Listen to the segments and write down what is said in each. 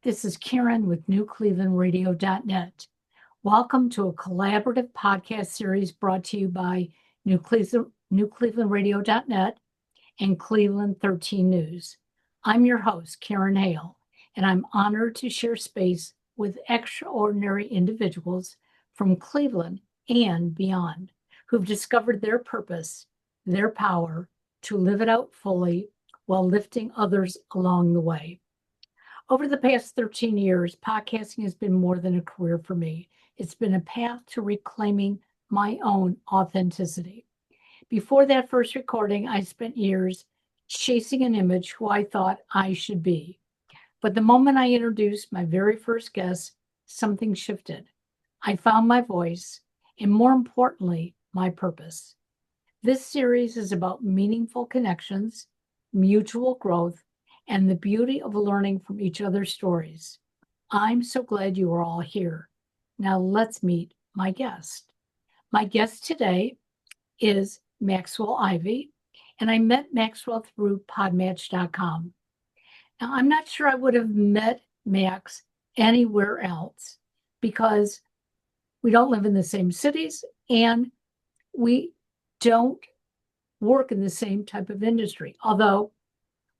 This is Karen with newclevelandradio.net. Welcome to a collaborative podcast series brought to you by newclevelandradio.net and CleNews13 News. I'm your host, Karen Hale, and I'm honored to share space with extraordinary individuals from Cleveland and beyond who've discovered their purpose, their power to live it out fully while lifting others along the way. Over the past 13 years, podcasting has been more than a career for me. It's been a path to reclaiming my own authenticity. Before that first recording, I spent years chasing an image who I thought I should be. But the moment I introduced my very first guest, something shifted. I found my voice, and more importantly, my purpose. This series is about meaningful connections, mutual growth, and the beauty of learning from each other's stories. I'm so glad you are all here. Now let's meet my guest. My guest today is Maxwell Ivey, and I met Maxwell through podmatch.com. Now, I'm not sure I would have met Max anywhere else because we don't live in the same cities and we don't work in the same type of industry, although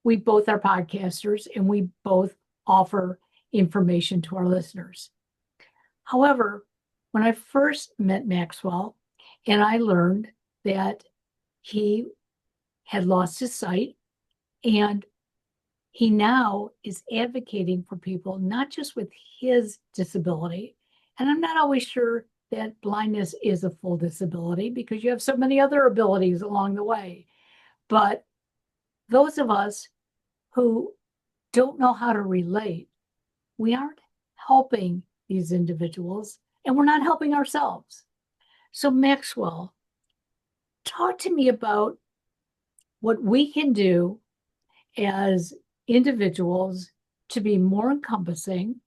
we both are podcasters and we both offer information to our listeners. However, when I first met Maxwell and I learned that he had lost his sight and he now is advocating for people, not just with his disability. And I'm not always sure that blindness is a full disability because you have so many other abilities along the way. But those of us who don't know how to relate, we aren't helping these individuals and we're not helping ourselves. So Maxwell, talk to me about what we can do as individuals to be more encompassing,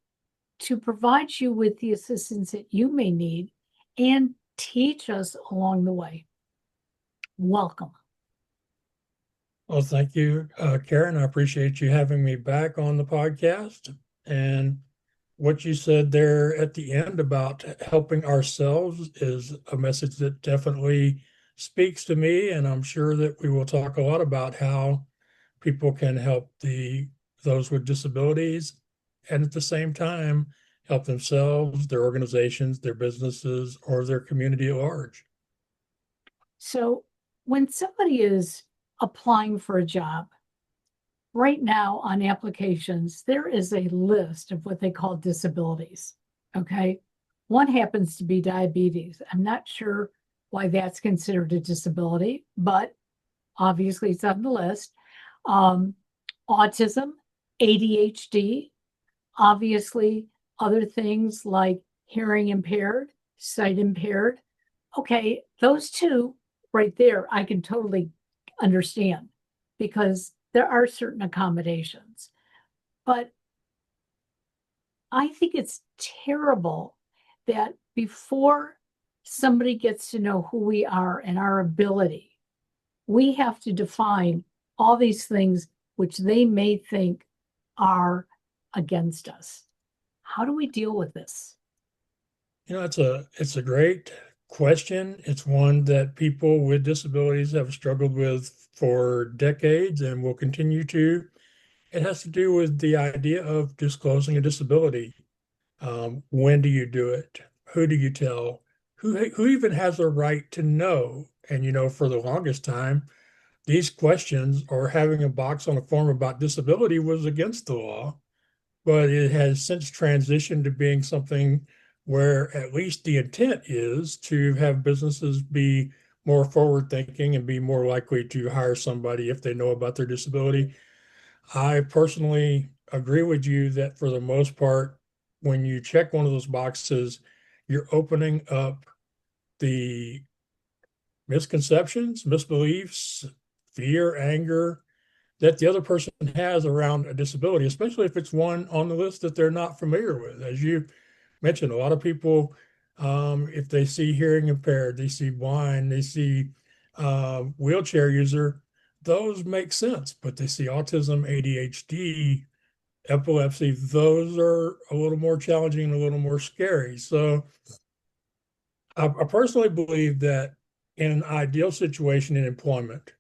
to provide you with the assistance that you may need, and teach us along the way. Welcome. Well, thank you, Karen. I appreciate you having me back on the podcast. And what you said there at the end about helping ourselves is a message that definitely speaks to me. And I'm sure that we will talk a lot about how people can help those with disabilities and at the same time help themselves, their organizations, their businesses, or their community at large. So when somebody is applying for a job, right now on applications, there is a list of what they call disabilities, okay? One happens to be diabetes. I'm not sure why that's considered a disability, but obviously it's on the list. Autism, ADHD, obviously other things like hearing impaired, sight impaired. Okay, those two right there, I can totally understand because there are certain accommodations. But I think it's terrible that before somebody gets to know who we are and our ability, we have to define all these things which they may think are against us. How do we deal with this? It's a great question. It's one that people with disabilities have struggled with for decades and will continue to. It has to do with the idea of disclosing a disability. When do you do it? Who do you tell? Who even has a right to know? And for the longest time, these questions or having a box on a form about disability was against the law, but it has since transitioned to being something where at least the intent is to have businesses be more forward thinking and be more likely to hire somebody if they know about their disability. I personally agree with you that for the most part, when you check one of those boxes, you're opening up the misconceptions, misbeliefs, fear, anger that the other person has around a disability, especially if it's one on the list that they're not familiar with. As you mentioned, a lot of people, if they see hearing impaired, they see blind, they see wheelchair user, those make sense, but they see autism, ADHD, epilepsy, those are a little more challenging and a little more scary. So I personally believe that in an ideal situation in employment,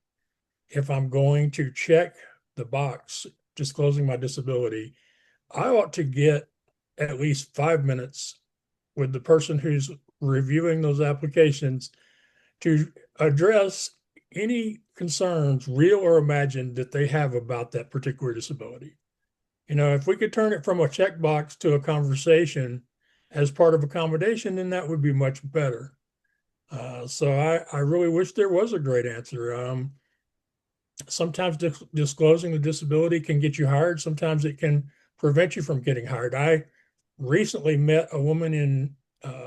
if I'm going to check the box disclosing my disability, I ought to get at least 5 minutes with the person who's reviewing those applications to address any concerns, real or imagined, that they have about that particular disability. If we could turn it from a checkbox to a conversation as part of accommodation, then that would be much better. So I really wish there was a great answer. Sometimes disclosing the disability can get you hired. Sometimes it can prevent you from getting hired. I recently met a woman in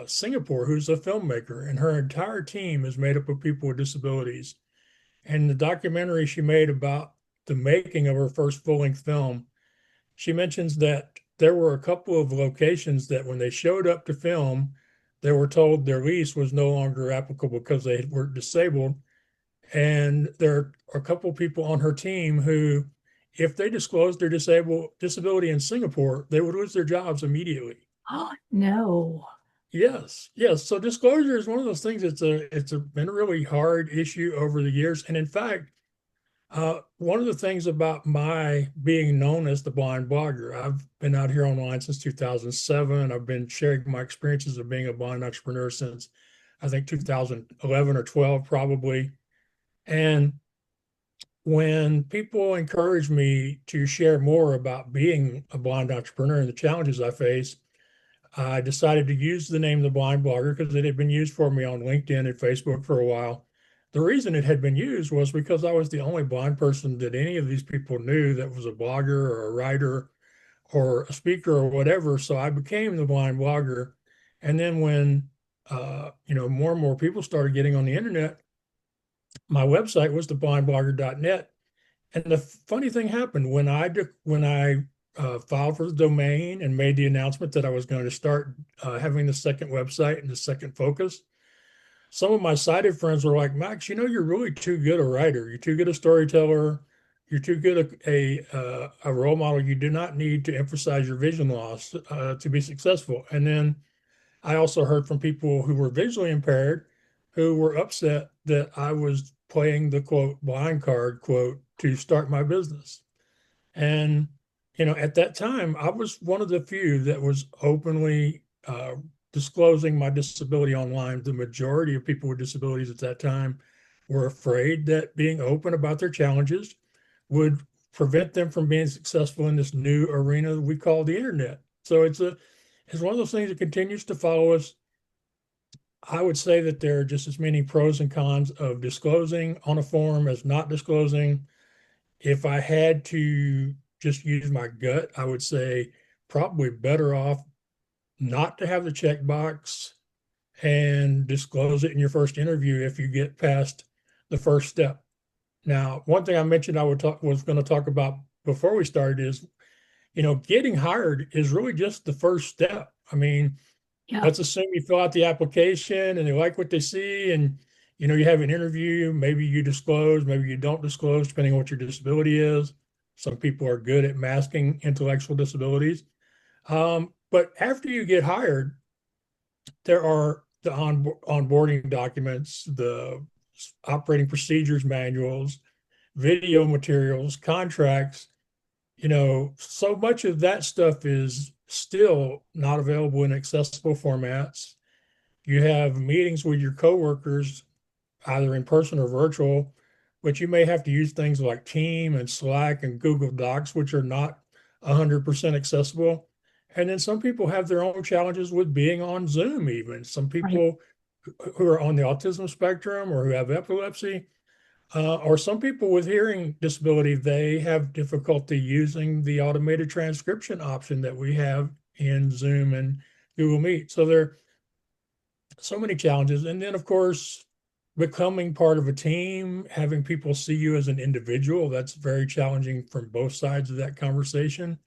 Singapore who's a filmmaker, and her entire team is made up of people with disabilities. And the documentary she made about the making of her first full-length film, she mentions that there were a couple of locations that when they showed up to film, they were told their lease was no longer applicable because they were disabled. And there are a couple of people on her team who, if they disclosed their disability in Singapore, they would lose their jobs immediately. Oh, no. Yes, yes. So disclosure is one of those things. It's been a really hard issue over the years. And in fact, one of the things about my being known as the blind blogger, I've been out here online since 2007. I've been sharing my experiences of being a blind entrepreneur since I think 2011 or 12, probably. And when people encourage me to share more about being a blind entrepreneur and the challenges I face, I decided to use the name The Blind Blogger because it had been used for me on LinkedIn and Facebook for a while. The reason it had been used was because I was the only blind person that any of these people knew that was a blogger or a writer or a speaker or whatever. So I became the blind blogger. And then when more and more people started getting on the internet, my website was theblindblogger.net. And the funny thing happened when I filed for the domain and made the announcement that I was going to start having the second website and the second focus. Some of my sighted friends were like, Max, you're really too good a writer. You're too good a storyteller. You're too good a role model. You do not need to emphasize your vision loss to be successful. And then I also heard from people who were visually impaired who were upset that I was playing the quote blind card quote to start my business. And, at that time, I was one of the few that was openly disclosing my disability online. The majority of people with disabilities at that time were afraid that being open about their challenges would prevent them from being successful in this new arena that we call the internet. So it's one of those things that continues to follow us. I would say that there are just as many pros and cons of disclosing on a forum as not disclosing. If I had to just use my gut, I would say probably better off not to have the checkbox and disclose it in your first interview if you get past the first step. Now, one thing I mentioned was going to talk about before we started is, getting hired is really just the first step. I mean, Yeah. let's assume you fill out the application and they like what they see, and you have an interview. Maybe you disclose, maybe you don't disclose, depending on what your disability is. Some people are good at masking intellectual disabilities. But after you get hired, there are the onboarding documents, the operating procedures manuals, video materials, contracts. So much of that stuff is still not available in accessible formats. You have meetings with your coworkers, either in person or virtual, but you may have to use things like Team and Slack and Google Docs, which are not 100% accessible. And then some people have their own challenges with being on Zoom, even. Some people who are on the autism spectrum or who have epilepsy, or some people with hearing disability, they have difficulty using the automated transcription option that we have in Zoom and Google Meet. So there are so many challenges. And then, of course, becoming part of a team, having people see you as an individual, that's very challenging from both sides of that conversation.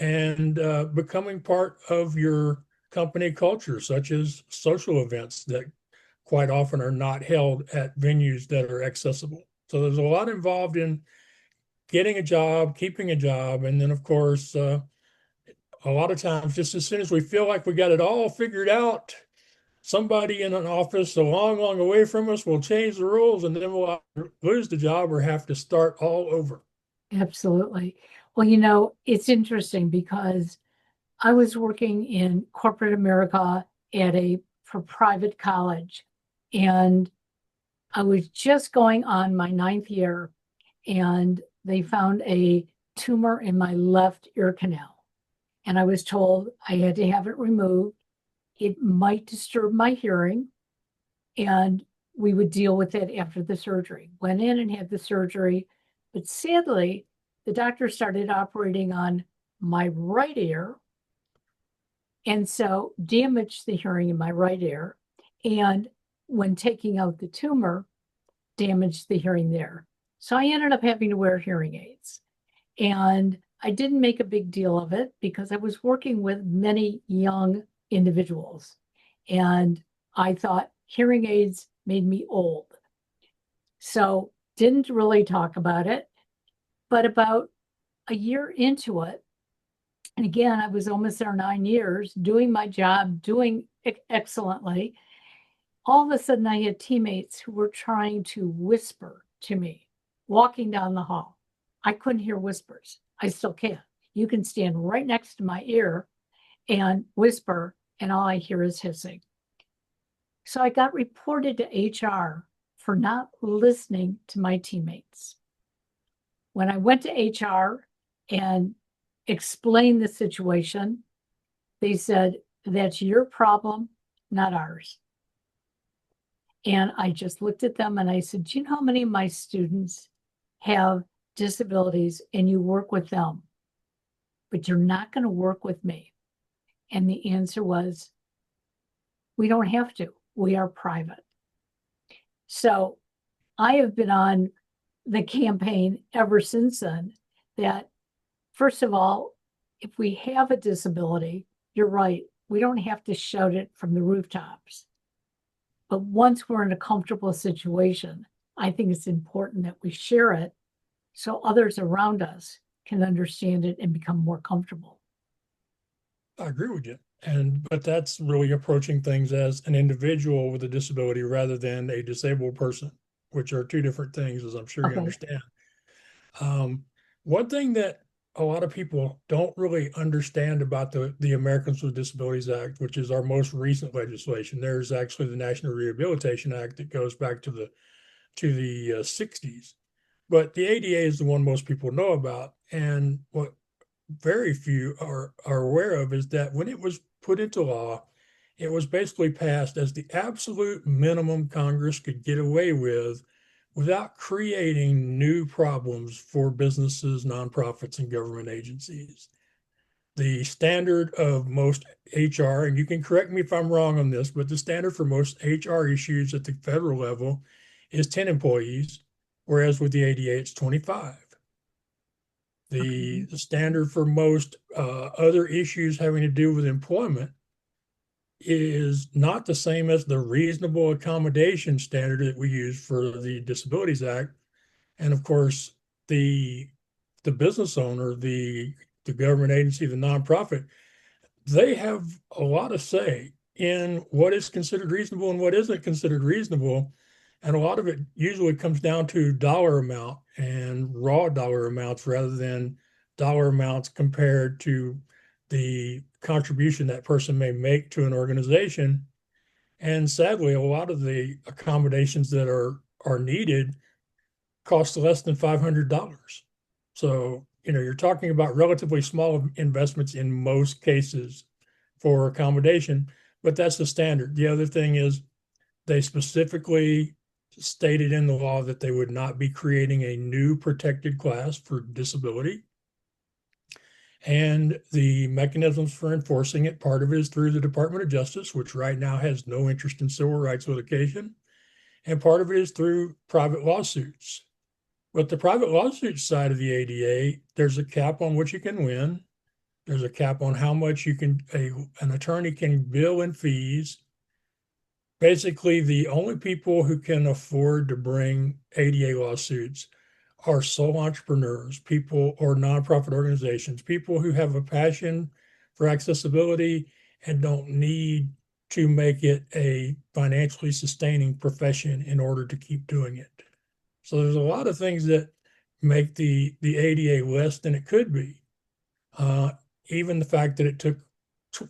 And becoming part of your company culture, such as social events that quite often are not held at venues that are accessible. So there's a lot involved in getting a job, keeping a job, and then of course, a lot of times, just as soon as we feel like we got it all figured out, somebody in an office a long, long away from us will change the rules, and then we'll lose the job or have to start all over. Absolutely. Well, it's interesting because I was working in corporate America at for private college, and I was just going on my ninth year, and they found a tumor in my left ear canal. And I was told I had to have it removed. It might disturb my hearing, and we would deal with it after the surgery. Went in and had the surgery, but sadly, the doctor started operating on my right ear, and so damaged the hearing in my right ear. And when taking out the tumor, damaged the hearing there. So I ended up having to wear hearing aids. And I didn't make a big deal of it because I was working with many young individuals. And I thought hearing aids made me old. So didn't really talk about it. But about a year into it, and again, I was almost there 9 years, doing my job, doing excellently. All of a sudden, I had teammates who were trying to whisper to me walking down the hall. I couldn't hear whispers. I still can't. You can stand right next to my ear and whisper, and all I hear is hissing. So I got reported to HR for not listening to my teammates. When I went to HR and explained the situation, they said, "That's your problem, not ours." And I just looked at them and I said, "Do you know how many of my students have disabilities and you work with them, but you're not going to work with me?" And the answer was, "We don't have to. We are private." So I have been on the campaign ever since then that, first of all, if we have a disability, you're right, we don't have to shout it from the rooftops. But once we're in a comfortable situation, I think it's important that we share it so others around us can understand it and become more comfortable. I agree with you. But that's really approaching things as an individual with a disability rather than a disabled person, which are two different things, as I'm sure you Okay. understand. One thing that a lot of people don't really understand about the Americans with Disabilities Act, which is our most recent legislation. There's actually the National Rehabilitation Act that goes back to the 60s. But the ADA is the one most people know about. And what very few are aware of is that when it was put into law, it was basically passed as the absolute minimum Congress could get away with without creating new problems for businesses, nonprofits, and government agencies. The standard of most HR, and you can correct me if I'm wrong on this, but the standard for most HR issues at the federal level is 10 employees, whereas with the ADA, it's 25. The standard for most other issues having to do with employment is not the same as the reasonable accommodation standard that we use for the Disabilities Act. And of course, the business owner, the government agency, the nonprofit, they have a lot of say in what is considered reasonable and what isn't considered reasonable. And a lot of it usually comes down to dollar amount and raw dollar amounts rather than dollar amounts compared to the contribution that person may make to an organization. And sadly, a lot of the accommodations that are needed cost less than $500. So, you're talking about relatively small investments in most cases for accommodation, but that's the standard. The other thing is they specifically stated in the law that they would not be creating a new protected class for disability. And the mechanisms for enforcing it, part of it is through the Department of Justice, which right now has no interest in civil rights litigation. And part of it is through private lawsuits. But the private lawsuit side of the ADA, there's a cap on what you can win. There's a cap on how much an attorney can bill in fees. Basically, the only people who can afford to bring ADA lawsuits are sole entrepreneurs, people or nonprofit organizations, people who have a passion for accessibility and don't need to make it a financially sustaining profession in order to keep doing it. So there's a lot of things that make the ADA less than it could be. Even the fact that it took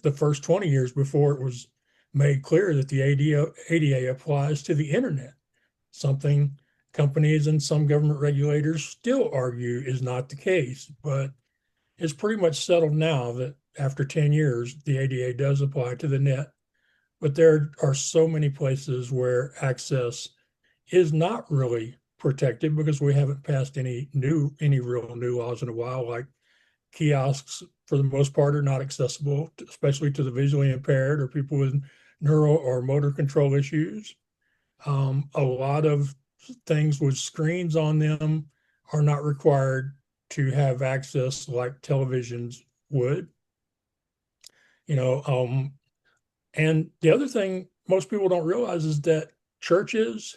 the first 20 years before it was made clear that the ADA applies to the internet, something companies and some government regulators still argue is not the case, but it's pretty much settled now that after 10 years, the ADA does apply to the net. But there are so many places where access is not really protected because we haven't passed any real new laws in a while, like kiosks for the most part are not accessible, especially to the visually impaired or people with neural or motor control issues. A lot of things with screens on them are not required to have access like televisions would. You know, and the other thing most people don't realize is that churches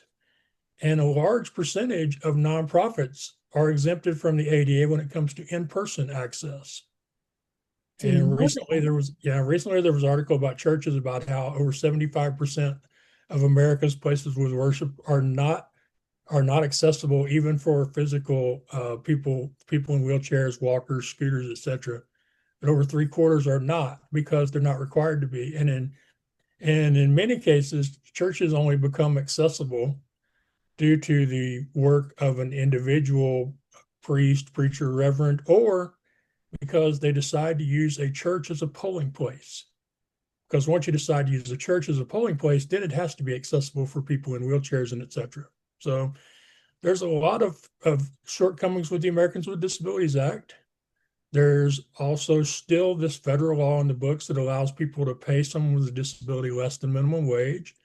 and a large percentage of nonprofits are exempted from the ADA when it comes to in-person access. And recently there was an article about churches about how over 75% of America's places with worship are not accessible even for physical people in wheelchairs, walkers, scooters, etc. But over three-quarters are not because they're not required to be. And in many cases, churches only become accessible due to the work of an individual priest, preacher, reverend, or because they decide to use a church as a polling place. Because once you decide to use a church as a polling place, then it has to be accessible for people in wheelchairs and et cetera. So there's a lot of shortcomings with the Americans with Disabilities Act. There's also still this federal law in the books that allows people to pay someone with a disability less than minimum wage,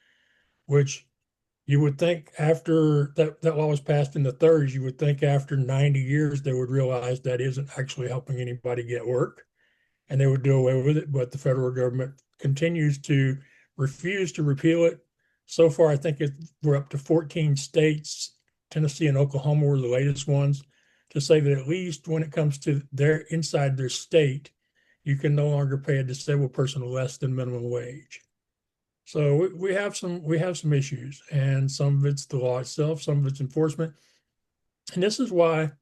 which you would think after that law was passed in the 30s, you would think after 90 years, they would realize that isn't actually helping anybody get work and they would do away with it. But the federal government continues to refuse to repeal it. So far, I think we're up to 14 states. Tennessee and Oklahoma were the latest ones to say that at least when it comes to inside their state, you can no longer pay a disabled person less than minimum wage. So we have some issues, and some of it's the law itself, some of it's enforcement. And this is why,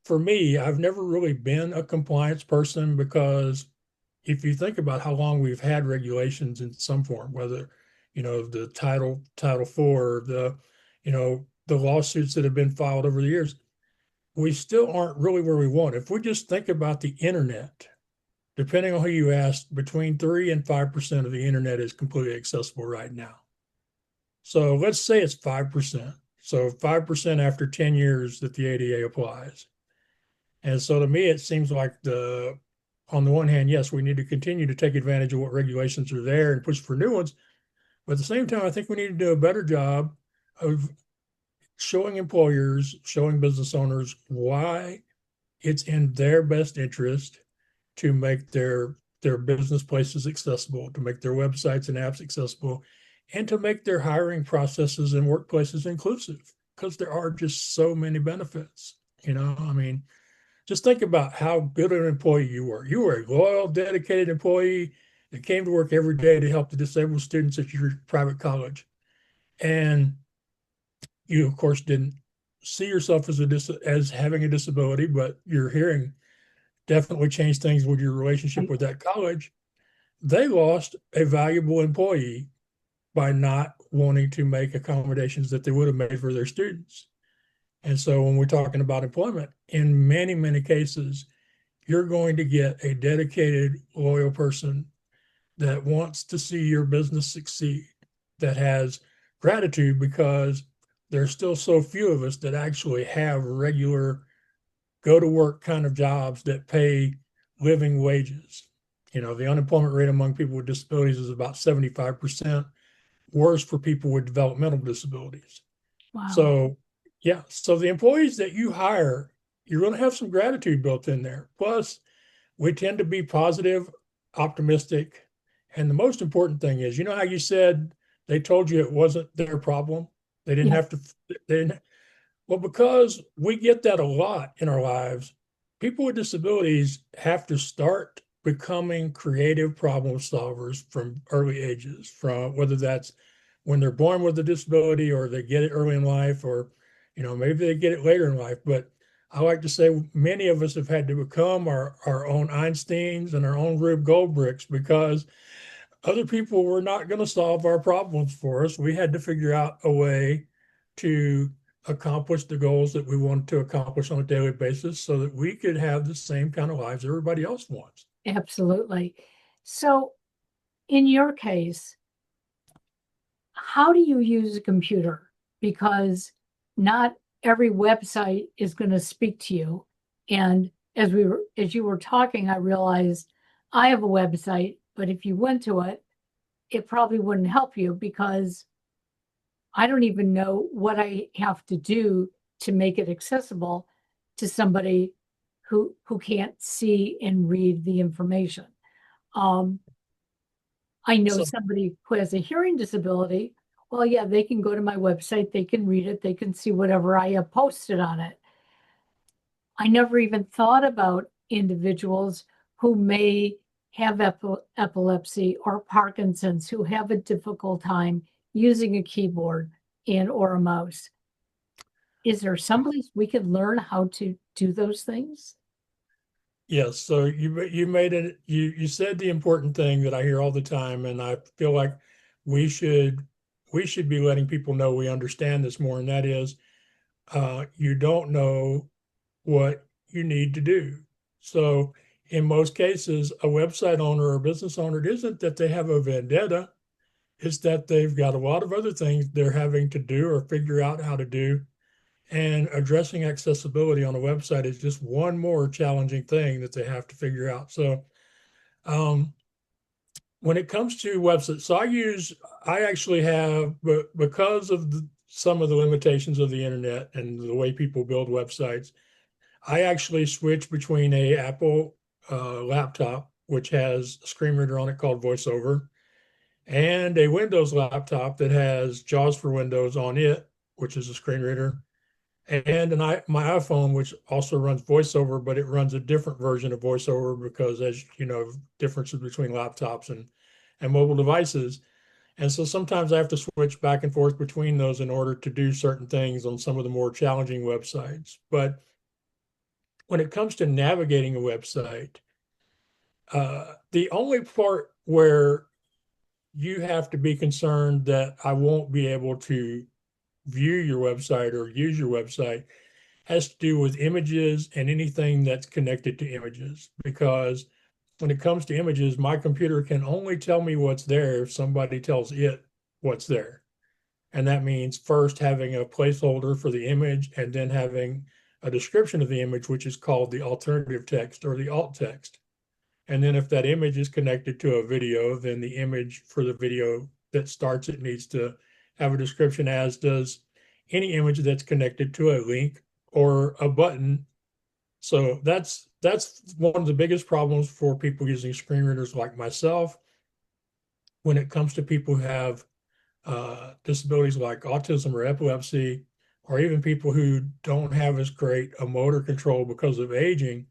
for me, I've never really been a compliance person because if you think about how long we've had regulations in some form, whether, the Title IV, the lawsuits that have been filed over the years, we still aren't really where we want. If we just think about the internet, depending on who you ask, between 3 and 5% of the internet is completely accessible right now. So let's say it's 5%. So 5% after 10 years that the ADA applies. And so to me, it seems like on the one hand, yes, we need to continue to take advantage of what regulations are there and push for new ones. But at the same time, I think we need to do a better job of showing employers, showing business owners why it's in their best interest to make their business places accessible, to make their websites and apps accessible, and to make their hiring processes and workplaces inclusive, because there are just so many benefits. I mean, just think about how good an employee you were. You were a loyal, dedicated employee that came to work every day to help the disabled students at your private college. And you, of course, didn't see yourself as having a disability, but your hearing definitely changed things with your relationship with that college. They lost a valuable employee by not wanting to make accommodations that they would have made for their students. And so when we're talking about employment, in many, many cases, you're going to get a dedicated, loyal person that wants to see your business succeed, that has gratitude because there's still so few of us that actually have regular go to work kind of jobs that pay living wages. The unemployment rate among people with disabilities is about 75%, worse for people with developmental disabilities. Wow. So, yeah. So the employees that you hire, you're going to have some gratitude built in there. Plus, we tend to be positive, optimistic. And the most important thing is, how you said they told you it wasn't their problem? They didn't have to, Well, because we get that a lot in our lives, people with disabilities have to start becoming creative problem solvers from early ages, from whether that's when they're born with a disability or they get it early in life, or maybe they get it later in life. But I like to say many of us have had to become our own Einsteins and our own Rube Goldbricks because other people were not going to solve our problems for us. We had to figure out a way to accomplish the goals that we wanted to accomplish on a daily basis so that we could have the same kind of lives everybody else wants. Absolutely. So, in your case, how do you use a computer? Because not every website is going to speak to you. And as you were talking, I realized I have a website, but if you went to it, it probably wouldn't help you because I don't even know what I have to do to make it accessible to somebody who can't see and read the information. Um, I know So, somebody who has a hearing disability. Well, yeah, they can go to my website, they can read it, they can see whatever I have posted on it. I never even thought about individuals who may have epilepsy or Parkinson's who have a difficult time using a keyboard and or a mouse. Is there some place we could learn how to do those things? yes, so you made it you said the important thing that I hear all the time, and I feel like we should we should be letting people know we understand this more, and that is you don't know what you need to do. So in most cases, a website owner or a business owner, it isn't that they have a vendetta, it's that they've got a lot of other things they're having to do or figure out how to do. And addressing accessibility on a website is just one more challenging thing that they have to figure out. So um, when it comes to websites, I actually have, but because of some of the limitations of the internet and the way people build websites, I actually switch between a Apple laptop, which has a screen reader on it called VoiceOver, and a Windows laptop that has JAWS for Windows on it, which is a screen reader, and my iPhone, which also runs VoiceOver, but it runs a different version of VoiceOver because, as you know, differences between laptops and mobile devices. And so sometimes I have to switch back and forth between those in order to do certain things on some of the more challenging websites. But when it comes to navigating a website, the only part where you have to be concerned that I won't be able to view your website or use your website has to do with images and anything that's connected to images. Because when it comes to images, my computer can only tell me what's there if somebody tells it what's there. And that means first having a placeholder for the image and then having a description of the image, which is called the alternative text or the alt text. And then if that image is connected to a video, then the image for the video that starts it needs to have a description, as does any image that's connected to a link or a button. So that's one of the biggest problems for people using screen readers like myself when it comes to people who have disabilities like autism or epilepsy, or even people who don't have as great a motor control because of aging.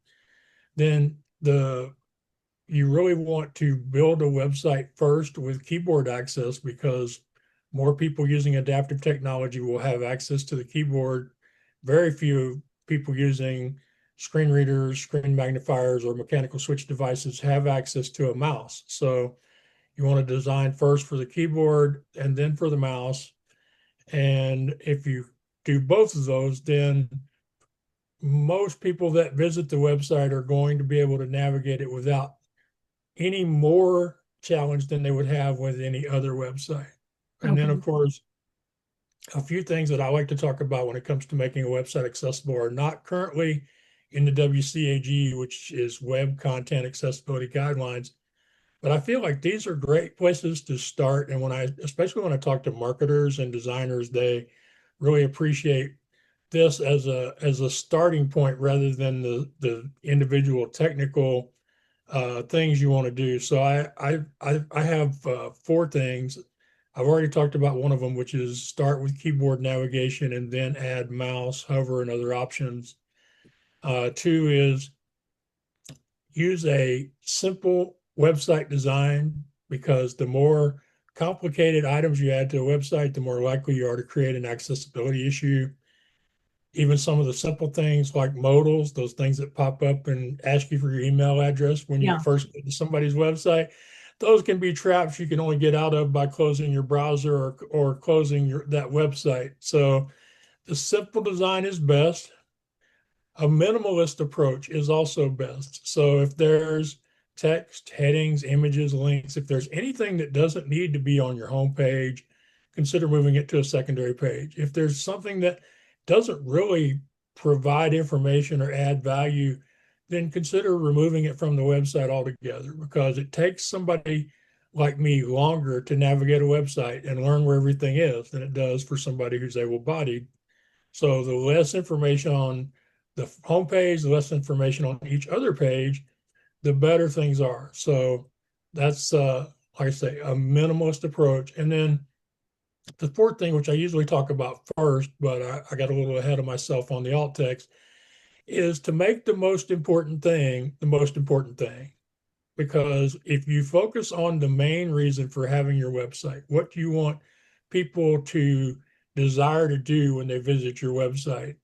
Then the you really want to build a website first with keyboard access, because more people using adaptive technology will have access to the keyboard. Very few people using screen readers, screen magnifiers, or mechanical switch devices have access to a mouse. So you want to design first for the keyboard and then for the mouse. And if you do both of those, then most people that visit the website are going to be able to navigate it without any more challenge than they would have with any other website. And then, of Okay. course, a few things that I like to talk about when it comes to making a website accessible are not currently in the WCAG, which is Web Content Accessibility Guidelines. But I feel like these are great places to start. And especially when I talk to marketers and designers, they really appreciate this as a starting point rather than the individual technical things you want to do. So I have four things I've already talked about one of them, which is start with keyboard navigation and then add mouse, hover, and other options. Two is use a simple website design, because the more complicated items you add to a website, the more likely you are to create an accessibility issue. Even some of the simple things like modals, those things that pop up and ask you for your email address when you Yeah. first get to somebody's website, those can be traps you can only get out of by closing your browser or closing that website. So the simple design is best. A minimalist approach is also best. So if there's text, headings, images, links, if there's anything that doesn't need to be on your homepage, consider moving it to a secondary page. If there's something that doesn't really provide information or add value, then consider removing it from the website altogether, because it takes somebody like me longer to navigate a website and learn where everything is than it does for somebody who's able-bodied. So the less information on the homepage, the less information on each other page, the better things are. So that's, like I say, a minimalist approach. And then the fourth thing, which I usually talk about first, but I got a little ahead of myself on the alt text, is to make the most important thing the most important thing. Because if you focus on the main reason for having your website, what you want people to desire to do when they visit your website,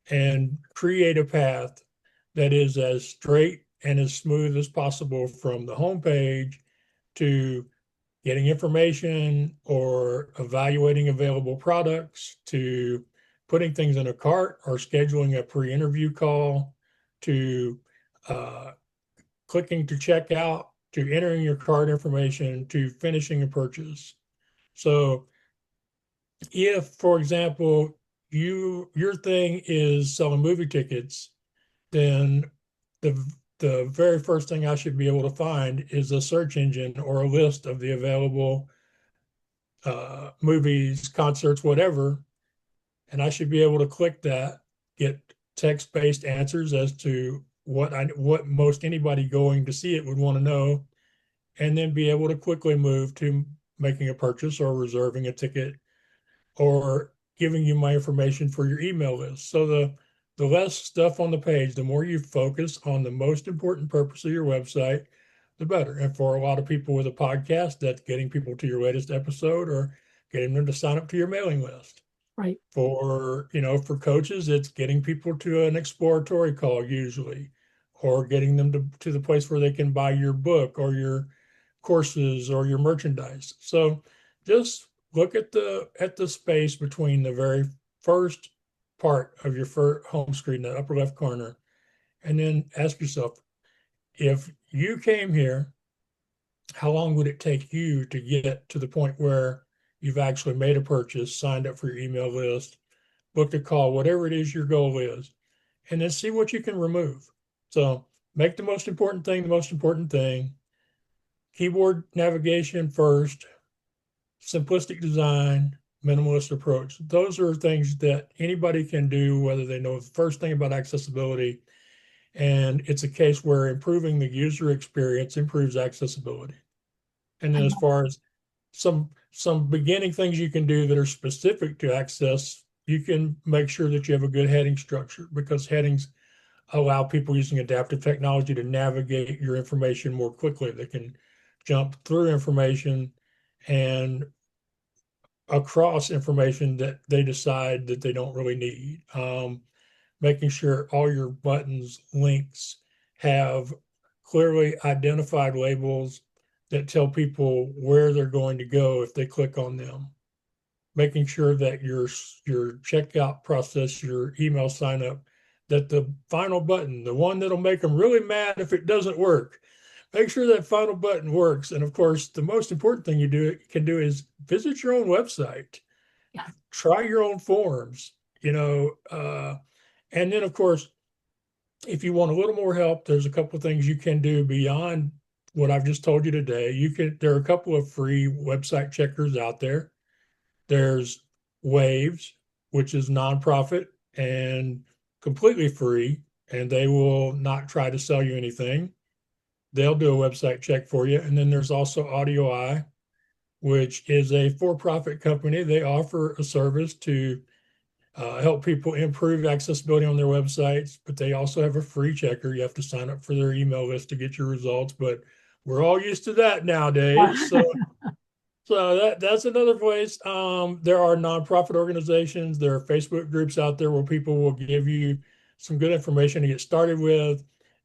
and create a path that is as straight and as smooth as possible from the homepage to getting information or evaluating available products to putting things in a cart or scheduling a pre-interview call to uh, clicking to check out to entering your card information to finishing a purchase. So if, for example, your thing is selling movie tickets, then the the very first thing I should be able to find is a search engine or a list of the available movies, concerts, whatever, and I should be able to click that, get text-based answers as to what most anybody going to see it would want to know, and then be able to quickly move to making a purchase or reserving a ticket or giving you my information for your email list. So the less stuff on the page, the more you focus on the most important purpose of your website, the better. And for a lot of people with a podcast, that's getting people to your latest episode or getting them to sign up to your mailing list. Right. For coaches, it's getting people to an exploratory call usually, or getting them to the place where they can buy your book or your courses or your merchandise. So just look at the space between the very first part of your home screen, the upper left corner, and then ask yourself, if you came here, how long would it take you to get to the point where you've actually made a purchase, signed up for your email list, booked a call, whatever it is your goal is, and then see what you can remove. So make the most important thing the most important thing. Keyboard navigation first, simplistic design, minimalist approach. Those are things that anybody can do, whether they know the first thing about accessibility. And it's a case where improving the user experience improves accessibility. And then as far as some beginning things you can do that are specific to access, you can make sure that you have a good heading structure, because headings allow people using adaptive technology to navigate your information more quickly. They can jump through information and across information that they decide that they don't really need. Making sure all your buttons, links have clearly identified labels that tell people where they're going to go if they click on them. Making sure that your checkout process, your email sign up, that the final button, the one that'll make them really mad if it doesn't work, make sure that final button works. And of course, the most important thing you can do is visit your own website, Yeah. try your own forms, and then of course, if you want a little more help, there's a couple of things you can do beyond what I've just told you today. There are a couple of free website checkers out there. There's Waves, which is nonprofit and completely free, and they will not try to sell you anything. They'll do a website check for you. And then there's also Audio Eye, which is a for-profit company. They offer a service to help people improve accessibility on their websites, but they also have a free checker. You have to sign up for their email list to get your results, but we're all used to that nowadays. So that's another place. There are nonprofit organizations. There are Facebook groups out there where people will give you some good information to get started with.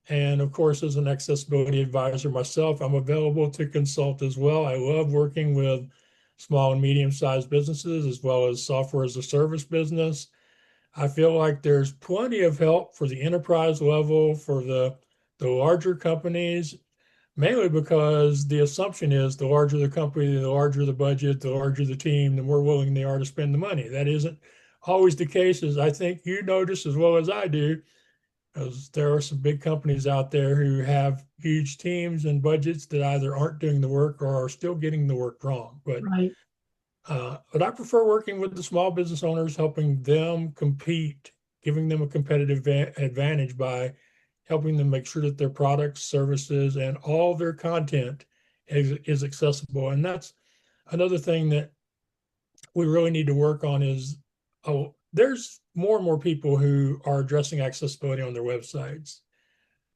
And of course, as an accessibility advisor myself, I'm available to consult as well. I love working with small and medium-sized businesses as well as software as a service business. I feel like there's plenty of help for the enterprise level, for the larger companies, mainly because the assumption is the larger the company, the larger the budget, the larger the team, the more willing they are to spend the money. That isn't always the case, as I think you notice as well as I do, because there are some big companies out there who have huge teams and budgets that either aren't doing the work or are still getting the work wrong. Right. But I prefer working with the small business owners, helping them compete, giving them a competitive advantage by helping them make sure that their products, services, and all their content is accessible. And that's another thing that we really need to work on is, oh, there's more and more people who are addressing accessibility on their websites.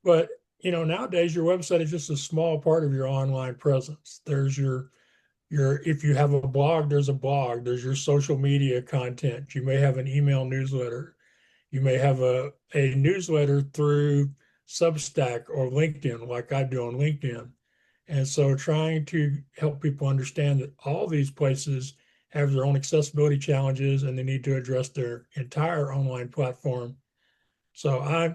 But nowadays your website is just a small part of your online presence. There's your if you have a blog, there's a blog, there's your social media content. You may have an email newsletter. You may have a newsletter through Substack or LinkedIn, like I do on LinkedIn. And so trying to help people understand that all these places have their own accessibility challenges and they need to address their entire online platform. So I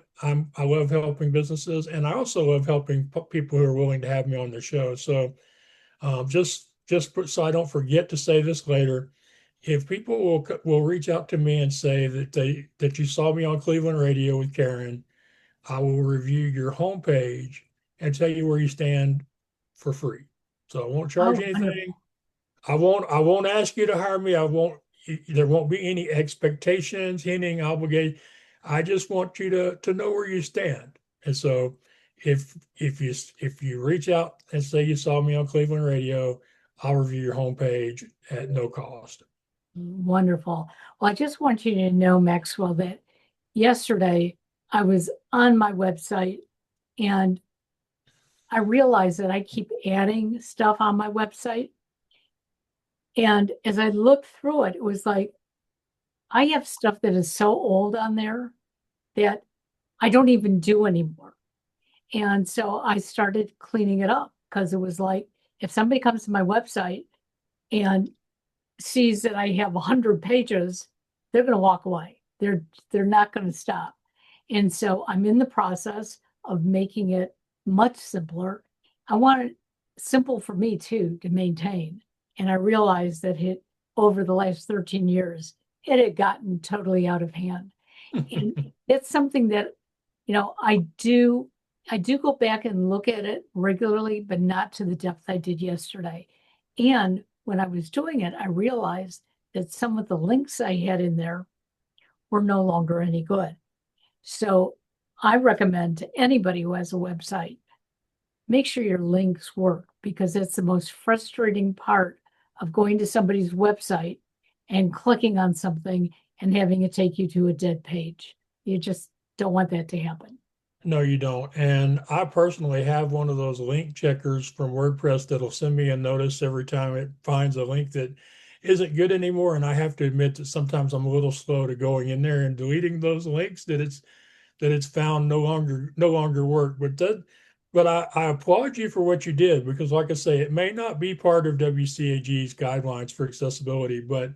love helping businesses, and I also love helping people who are willing to have me on their show. So just so I don't forget to say this later, if people will reach out to me and say that you saw me on Cleveland Radio with Karen, I will review your homepage and tell you where you stand for free. So I won't charge Oh, anything. wonderful. I won't ask you to hire me. There won't be any expectations, hinting, obligation. I just want you to know where you stand. And so if you reach out and say you saw me on Cleveland Radio, I'll review your homepage at no cost. Wonderful. Well, I just want you to know, Maxwell, that yesterday I was on my website and I realized that I keep adding stuff on my website. And as I looked through it, it was like I have stuff that is so old on there that I don't even do anymore. And so I started cleaning it up because it was like if somebody comes to my website and sees that I have 100 pages, they're going to walk away. They're not going to stop. And so I'm in the process of making it much simpler. I want it simple for me too to maintain. And I realized that over the last 13 years, it had gotten totally out of hand. And it's something that, I do go back and look at it regularly, but not to the depth I did yesterday. And when I was doing it, I realized that some of the links I had in there were no longer any good. So I recommend to anybody who has a website, make sure your links work because it's the most frustrating part of going to somebody's website and clicking on something and having it take you to a dead page. You just don't want that to happen. No, you don't. And I personally have one of those link checkers from WordPress that'll send me a notice every time it finds a link that isn't good anymore. And I have to admit that sometimes I'm a little slow to going in there and deleting those links that it's found no longer work. But I applaud you for what you did because, like I say, it may not be part of WCAG's guidelines for accessibility, but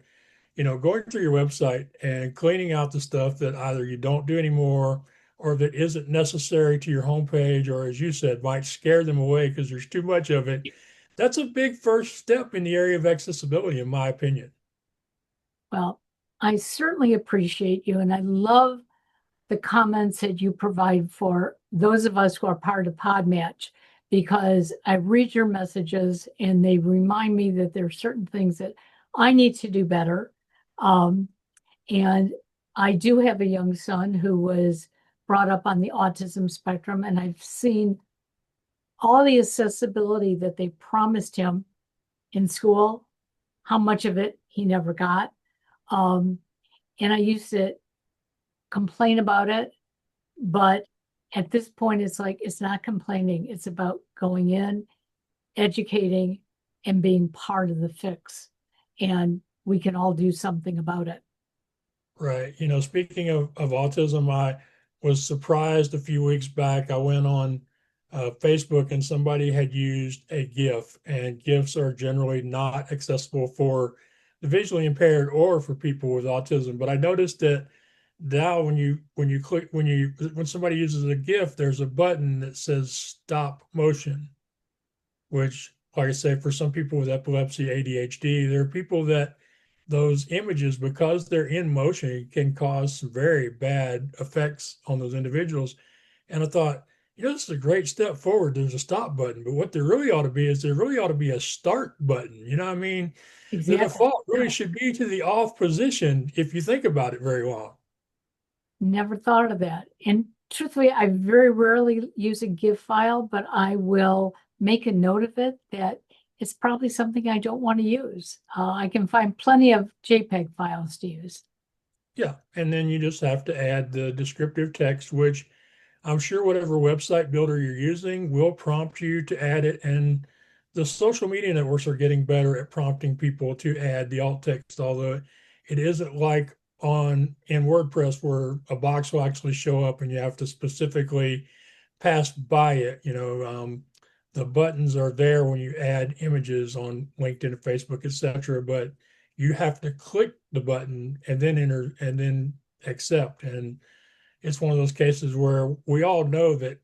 going through your website and cleaning out the stuff that either you don't do anymore or that isn't necessary to your homepage, or as you said, might scare them away because there's too much of it. That's a big first step in the area of accessibility, in my opinion. Well, I certainly appreciate you, and I love the comments that you provide for those of us who are part of Podmatch, because I read your messages and they remind me that there are certain things that I need to do better. And I do have a young son who was brought up on the autism spectrum, and I've seen all the accessibility that they promised him in school, how much of it he never got. And I used to complain about it, but at this point, it's like, it's not complaining. It's about going in, educating, and being part of the fix. And we can all do something about it. Right. Speaking of autism, I was surprised a few weeks back. I went on Facebook and somebody had used a GIF, and GIFs are generally not accessible for the visually impaired or for people with autism. But I noticed that now when somebody uses a GIF, there's a button that says stop motion, which, like I say, for some people with epilepsy, ADHD, there are people that those images, because they're in motion, can cause some very bad effects on those individuals. And I thought, this is a great step forward. There's a stop button, but what there really ought to be is there really ought to be a start button. You know what I mean? The Exactly. default really should be to the off position if you think about it very long. Never thought of that. And truthfully, I very rarely use a GIF file, but I will make a note of it that it's probably something I don't want to use. I can find plenty of JPEG files to use. Yeah. And then you just have to add the descriptive text, which I'm sure whatever website builder you're using will prompt you to add it. And the social media networks are getting better at prompting people to add the alt text, although it isn't like in WordPress where a box will actually show up and you have to specifically pass by it. The buttons are there when you add images on LinkedIn, Facebook, etc. But you have to click the button and then enter and then accept. And it's one of those cases where we all know that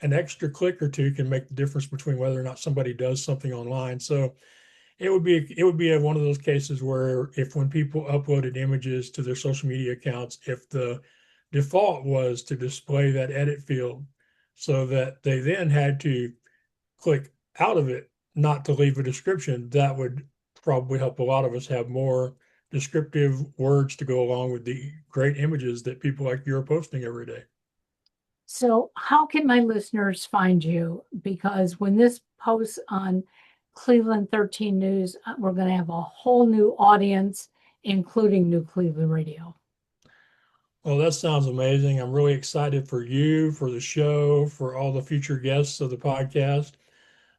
an extra click or two can make the difference between whether or not somebody does something online. So it would be one of those cases where if when people uploaded images to their social media accounts, if the default was to display that edit field so that they then had to click out of it, not to leave a description, that would probably help a lot of us have more descriptive words to go along with the great images that people like you are posting every day. So, how can my listeners find you? Because when this posts on Cleveland 13 News, we're going to have a whole new audience, including New Cleveland Radio. Well, that sounds amazing. I'm really excited for you, for the show, for all the future guests of the podcast.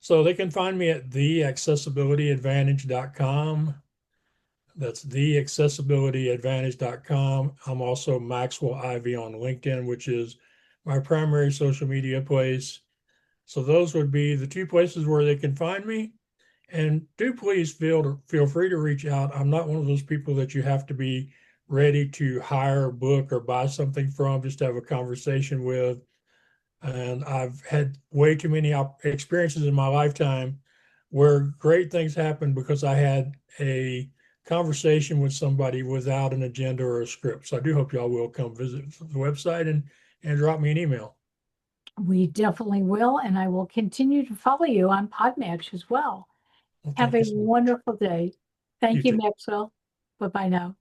So they can find me at theaccessibilityadvantage.com. That's theaccessibilityadvantage.com. I'm also Maxwell Ivey on LinkedIn, which is my primary social media place. So those would be the two places where they can find me. And do please feel free to reach out. I'm not one of those people that you have to be ready to hire, book, or buy something from, just to have a conversation with. And I've had way too many experiences in my lifetime where great things happened because I had a conversation with somebody without an agenda or a script. So I do hope y'all will come visit the website and drop me an email. We definitely will, and I will continue to follow you on Podmatch as well. Well, Have thank a you so much. wonderful day. You Thank you, too. Maxwell. Bye-bye now.